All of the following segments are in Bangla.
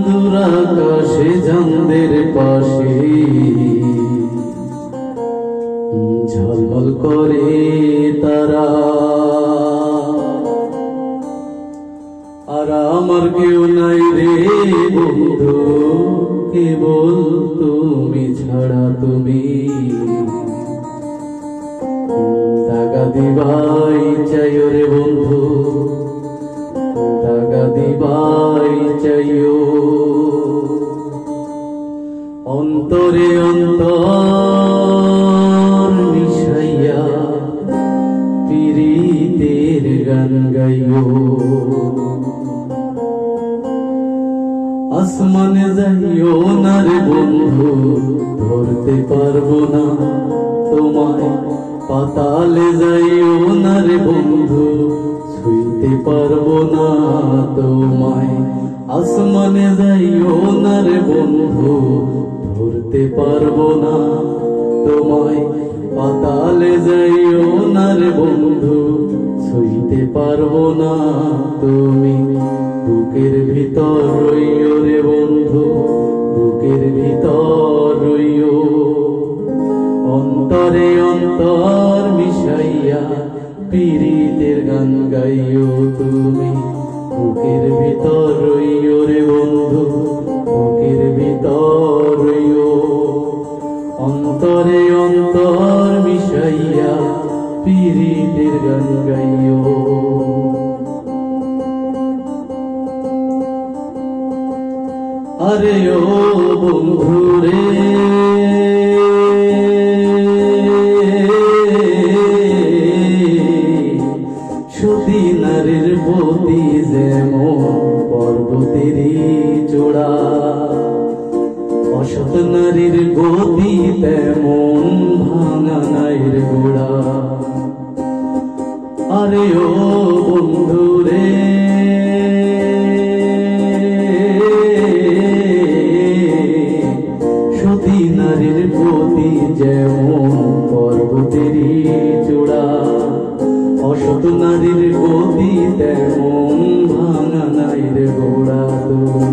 দূরাকাশে চাঁদের পাশে ঝলমল করে তারা, আর আমার কেউ নাই রে বন্ধু, কেবল তুমি ছাড়া। তুমি দাগা দিবাই চাইও রে বন্ধু, দাগা দিবাই চাইও। অন্তরে অন্তর মিশাইয়া পীড়িতের গান গাইও। আসমানে যাইও না রে বন্ধু, ধরতে পারবো না তোমায়। পাতালে যাইও না রে বন্ধু, ছুঁইতে পারবো না তোমায়। আসমানে যাইও না রে বন্ধু, ধরতে পারবো না তোমায়। পাতালে যাইও না রে বন্ধু, ছুঁইতে পারবো না তুমি। বুকের ভিতর রইও রে বন্ধু, বুকের ভিতর রইও। অন্তরে অন্তর মিশাইয়া পীড়িতের গান গাইও তুমি। বুকের ভিতর রইও রে বন্ধু, বুকের ভিতর রইও। অন্তরে অন্তর মিশাইয়া পীড়িতের গান গাইও। আরে ও বন্ধু রে, সতী নারীর প্রতি যেমন পর্বতেরই চূড়া, অসৎ নারীর গতি তেমন ভাঙা নাইর গোড়া। আরে ও বন্ধু রে, সতী নারীর প্রতি যেমন পর্বতেরই চূড়া, অসৎ নারীর গতি তেমন ভাঙা নাইর গোড়া। তুমি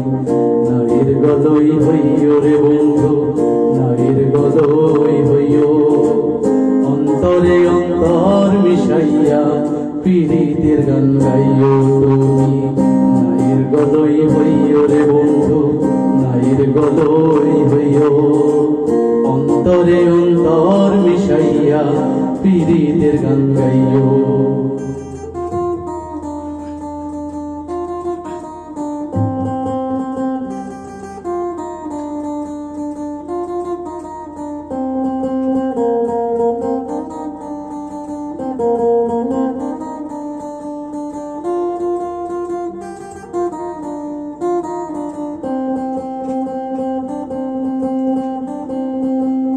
নারীর গলই হইও রে বন্ধু, নারীর গলই হইও। অন্তরে অন্তর মিশাইয়া পীড়িতের গান গাইও তুমি। নারীর গলই হইও রে বন্ধু, নারীর গলই হইও। অন্তরে অন্তর মিশাইয়া পীড়িতের গান গাইও।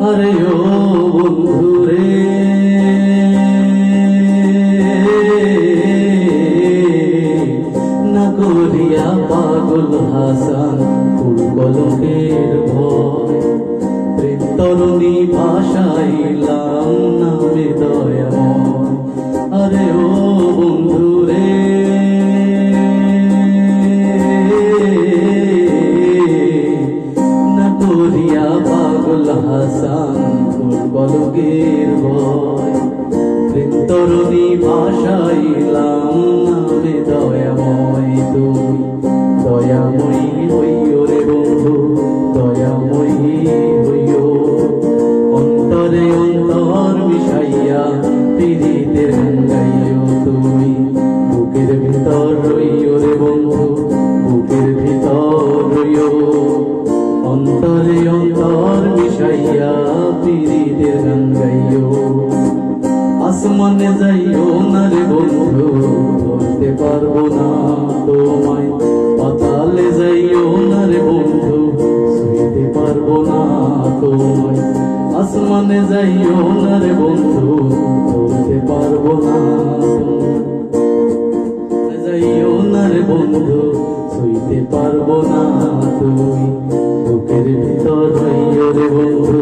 আরে ও বন্ধু রে, না করিয়া পাগল হাসান ফুল কলকের ভয়। প্রেম তরুণী ভাষাইলাম নামে দয়াময়। আরে ও বন্ধু রে, না করিয়া পাগল হাসান ফুল কলকের ভয়। প্রেম তরুণী ভাষাইলাম নামে দয়াময়। তুমি দয়াময়ী হইও রে বন্ধু, দয়াময়ী হইও। অন্তরে অন্তর মিশাইয়া পীড়িতের গান গাইও তুমি। বুকের ভিতর রইও রে বন্ধু, বুকের ভিতর রইও। অন্তরে অন্তর মিশাইয়া পীড়িতের গান গাইও। আসমানে যাইও না রে বন্ধু, ধরতে পারবো না তোমায়। পাতালে যাইও না রে বন্ধু, ছুঁইতে পারবো না তোমায়। আসমানে যাইও না রে বন্ধু, ধরতে পারবো না। যাইও না রে বন্ধু, ছুঁইতে পারবো না তুমি। বুকের ভিতর রইও রে বন্ধু,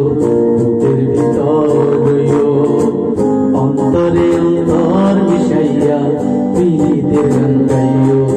বুকের ভিতর রইও। অন্তর অন্তরে অন্তর মিশাইয়া প্রীতির গান গাইও।